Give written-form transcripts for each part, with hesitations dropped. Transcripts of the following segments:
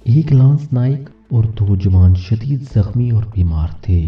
ایک لانس نائک اور 2 جوان شدید زخمی اور بیمار تھے۔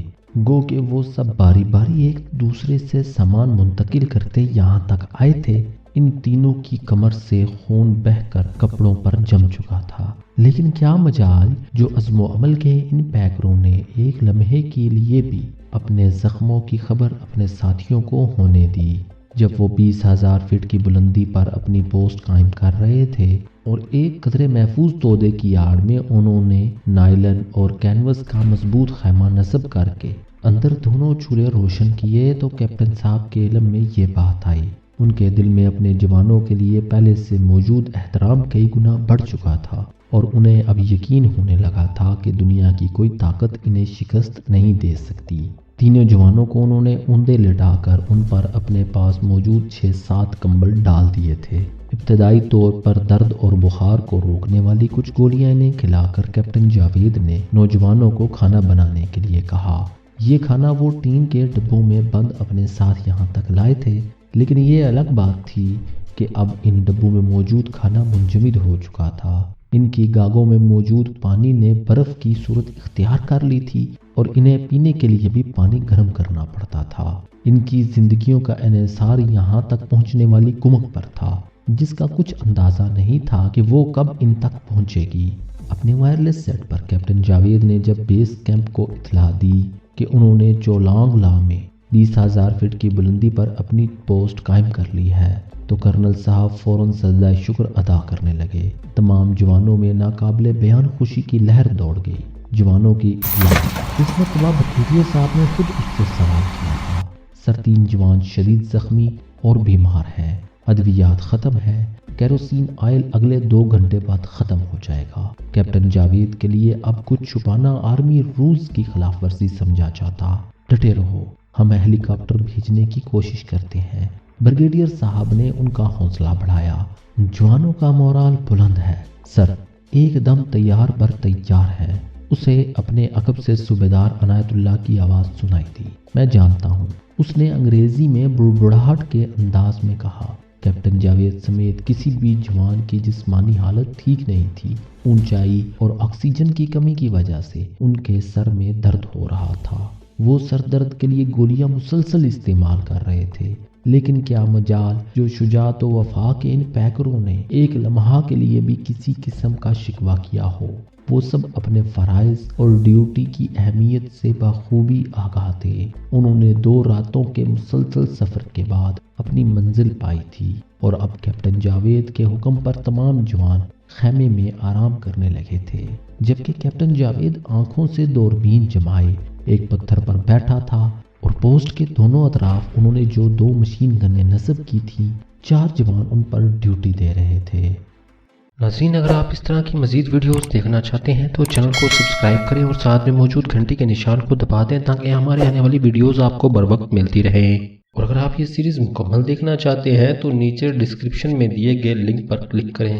گو کہ وہ سب باری باری ایک دوسرے سے سامان منتقل کرتے یہاں تک آئے تھے۔ ان تینوں کی کمر سے خون بہہ کر کپڑوں پر جم چکا تھا، لیکن کیا مجال جو عزم و عمل کے ان پیکروں نے ایک لمحے کے لیے بھی اپنے زخموں کی خبر اپنے ساتھیوں کو ہونے دی۔ جب وہ 20,000 فٹ کی بلندی پر اپنی پوسٹ قائم کر رہے تھے اور ایک قدرے محفوظ تودے کی آڑ میں انہوں نے نائلن اور کینوس کا مضبوط خیمہ نصب کر کے اندر دونوں چولہے روشن کیے تو کیپٹن صاحب کے علم میں یہ بات آئی۔ ان کے دل میں اپنے جوانوں کے لیے پہلے سے موجود احترام کئی گنا بڑھ چکا تھا اور انہیں اب یقین ہونے لگا تھا کہ دنیا کی کوئی طاقت انہیں شکست نہیں دے سکتی۔ تینوں جوانوں کو انہوں نے اوندے لٹا کر ان پر اپنے پاس موجود 6-7 کمبل ڈال دیے تھے۔ ابتدائی طور پر درد اور بخار کو روکنے والی کچھ گولیاں انہیں کھلا کر کیپٹن جاوید نے نوجوانوں کو کھانا بنانے کے لیے کہا۔ یہ کھانا وہ ٹین کے ڈبوں میں بند اپنے ساتھ یہاں تک لائے تھے، لیکن یہ الگ بات تھی کہ اب ان ڈبوں میں موجود کھانا منجمد ہو چکا تھا۔ ان کی گاگوں میں موجود پانی نے برف کی صورت اختیار کر لی تھی اور انہیں پینے کے لیے بھی پانی گرم کرنا پڑتا تھا۔ ان کی زندگیوں کا انحصار یہاں تک پہنچنے والی کمک پر تھا، جس کا کچھ اندازہ نہیں تھا کہ وہ کب ان تک پہنچے گی۔ اپنے وائرلیس سیٹ پر کیپٹن جاوید نے جب بیس کیمپ کو اطلاع دی کہ انہوں نے چولانگ لا میں 20,000 فٹ کی بلندی پر اپنی پوسٹ قائم کر لی ہے تو کرنل صاحب فوراً سجدہ شکر ادا کرنے لگے۔ تمام جوانوں میں ناقابل بیان خوشی کی لہر دوڑ گئی۔ جوانوں کی اطلاع اس مرتبہ بریگیڈیئر صاحب نے خود اس سے سوال کیا تھا۔ سر 3 جوان شدید زخمی اور بیمار ہیں، ادویات ختم ہے، کیروسین آئل اگلے 2 گھنٹے بعد ختم ہو جائے گا۔ کیپٹن جاوید کے لیے اب کچھ چھپانا آرمی رولز کی خلاف ورزی سمجھا جاتا۔ ڈٹے رہو، ہم ہیلی کاپٹر بھیجنے کی کوشش کرتے ہیں۔ بریگیڈیئر صاحب نے ان کا حوصلہ بڑھایا۔ جوانوں کا مورال بلند ہے سر، ایک دم تیار بر تیار ہے۔ اسے اپنے عقب سے صوبیدار عنایت اللہ کی آواز سنائی دی۔ میں جانتا ہوں، اس نے انگریزی میں بڑبڑاہٹ کے انداز میں کہا۔ کیپٹن جاوید سمیت کسی بھی جوان کی جسمانی حالت ٹھیک نہیں تھی۔ اونچائی اور آکسیجن کی کمی کی وجہ سے ان کے سر میں درد ہو رہا تھا۔ وہ سر درد کے لیے گولیاں مسلسل استعمال کر رہے تھے، لیکن کیا مجال جو شجاعت و وفا کے ان پیکروں نے ایک لمحہ کے لیے بھی کسی قسم کا شکوہ کیا ہو۔ وہ سب اپنے فرائض اور ڈیوٹی کی اہمیت سے بخوبی آگاہ تھے۔ انہوں نے 2 راتوں کے مسلسل سفر کے بعد اپنی منزل پائی تھی اور اب کیپٹن جاوید کے حکم پر تمام جوان خیمے میں آرام کرنے لگے تھے، جبکہ کیپٹن جاوید آنکھوں سے دوربین جمائے ایک پتھر پر بیٹھا تھا اور پوسٹ کے دونوں اطراف انہوں نے جو 2 مشین گنیں نصب کی تھی، 4 جوان ان پر ڈیوٹی دے رہے تھے۔ ناظرین، اگر آپ اس طرح کی مزید ویڈیوز دیکھنا چاہتے ہیں تو چینل کو سبسکرائب کریں اور ساتھ میں موجود گھنٹی کے نشان کو دبا دیں تاکہ ہمارے آنے والی ویڈیوز آپ کو بر وقت ملتی رہیں۔ اور اگر آپ یہ سیریز مکمل دیکھنا چاہتے ہیں تو نیچے ڈسکرپشن میں دیے گئے لنک پر کلک کریں۔